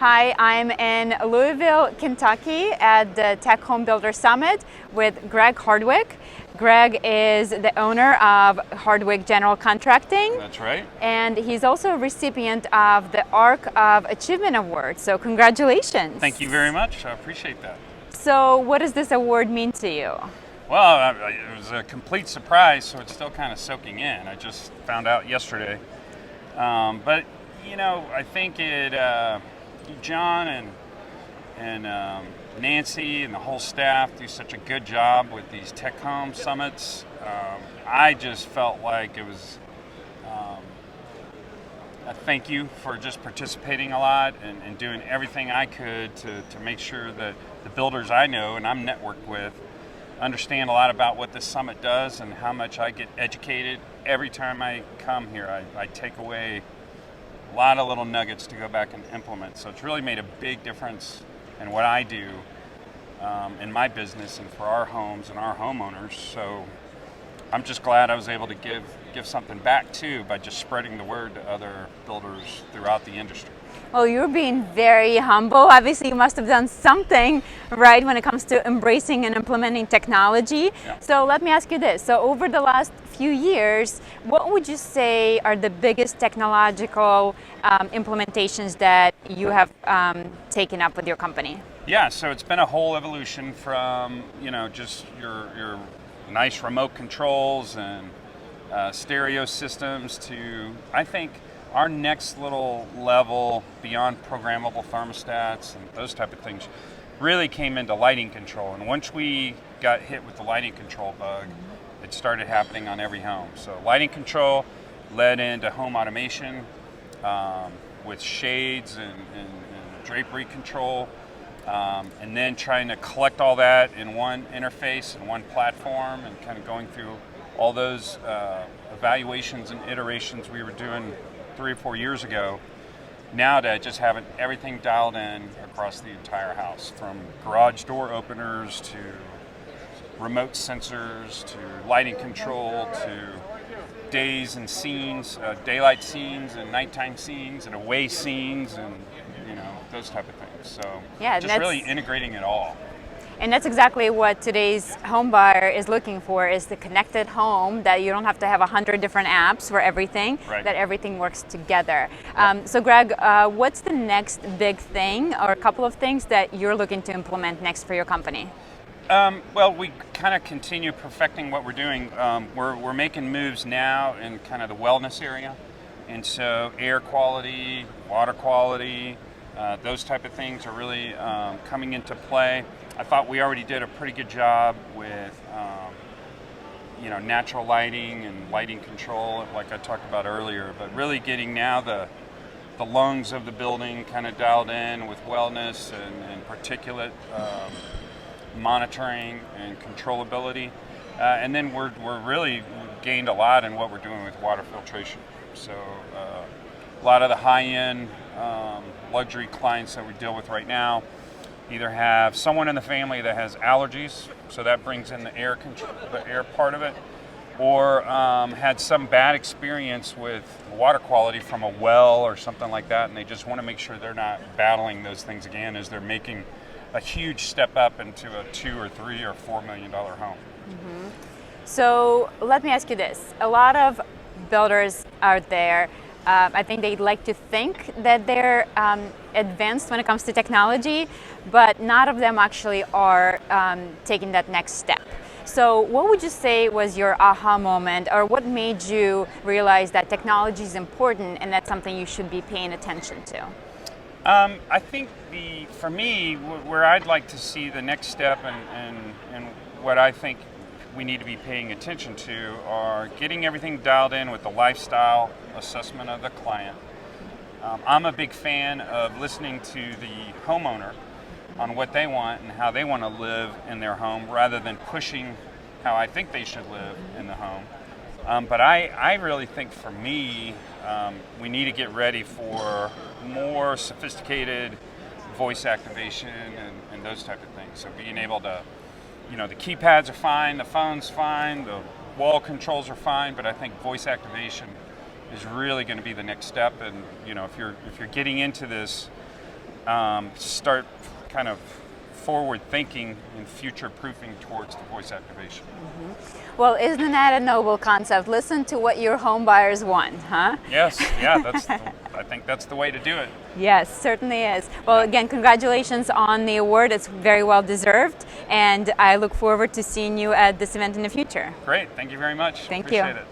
Hi, I'm in Louisville, Kentucky at the Tech Home Builder Summit with Greg Hardwick. Greg is the owner of Hardwick General Contracting. That's right. And he's also a recipient of the Arc of Achievement Award. So congratulations. Thank you very much. I appreciate that. So what does this award mean to you? Well, it was a complete surprise, so it's still kind of soaking in. I just found out yesterday. But, you know, I think John and Nancy and the whole staff do such a good job with these Tech Home Summits. I just felt like it was a thank you for just participating a lot and doing everything I could to make sure that the builders I know and I'm networked with understand a lot about what this summit does and how much I get educated. Every time I come here, I take away a lot of little nuggets to go back and implement. So it's really made a big difference in what I do in my business and for our homes and our homeowners. So I'm just glad I was able to give something back too by just spreading the word to other builders throughout the industry. Well, you're being very humble. Obviously, you must have done something right when it comes to embracing and implementing technology. Yeah. So let me ask you this. So over the last few years, what would you say are the biggest technological implementations that you have taken up with your company? Yeah, so it's been a whole evolution from, you know, just your nice remote controls and stereo systems to, I think, our next little level beyond programmable thermostats and those type of things really came into lighting control. And once we got hit with the lighting control bug, it started happening on every home. So lighting control led into home automation with shades and drapery control. And then trying to collect all that in one interface and one platform and kind of going through all those evaluations and iterations we were doing 3 or 4 years ago, now to just having everything dialed in across the entire house, from garage door openers to remote sensors to lighting control to days and scenes, daylight scenes and nighttime scenes and away scenes and, you know, those type of things. So yeah, just really integrating it all. And that's exactly what today's home buyer is looking for, is the connected home, that you don't have to have 100 different apps for everything, right. That everything works together. So Greg, what's the next big thing or a couple of things that you're looking to implement next for your company? Well, we kind of continue perfecting what we're doing. We're making moves now in kind of the wellness area. And so air quality, water quality, those type of things are really coming into play. I thought we already did a pretty good job with, you know, natural lighting and lighting control, like I talked about earlier. But really getting now the lungs of the building kind of dialed in with wellness and particulate monitoring and controllability. And then we're really gained a lot in what we're doing with water filtration. So a lot of the high-end luxury clients that we deal with right now either have someone in the family that has allergies, so that brings in the air control, the air part of it, or had some bad experience with water quality from a well or something like that, and they just want to make sure they're not battling those things again as they're making a huge step up into a $2 or $3 or $4 million home. Mm-hmm. So let me ask you this. A lot of builders out there, I think they like to think that they're advanced when it comes to technology, but none of them actually are taking that next step. So what would you say was your aha moment, or what made you realize that technology is important and that's something you should be paying attention to? I think for me, where I'd like to see the next step and what I think we need to be paying attention to are getting everything dialed in with the lifestyle assessment of the client. I'm a big fan of listening to the homeowner on what they want and how they want to live in their home rather than pushing how I think they should live in the home. But I really think for me, we need to get ready for more sophisticated voice activation and those type of things. So being able to, you know, the keypads are fine, the phone's fine, the wall controls are fine, but I think voice activation is really going to be the next step. And you know, if you're getting into this start kind of forward thinking and future proofing towards the voice activation. Well, isn't that a noble concept? Listen to what your home buyers want, huh? Yes, yeah, I think that's the way to do it. Yes, certainly is. Well, again, congratulations on the award. It's very well deserved, and I look forward to seeing you at this event in the future. Great, thank you very much. Thank Appreciate you. it.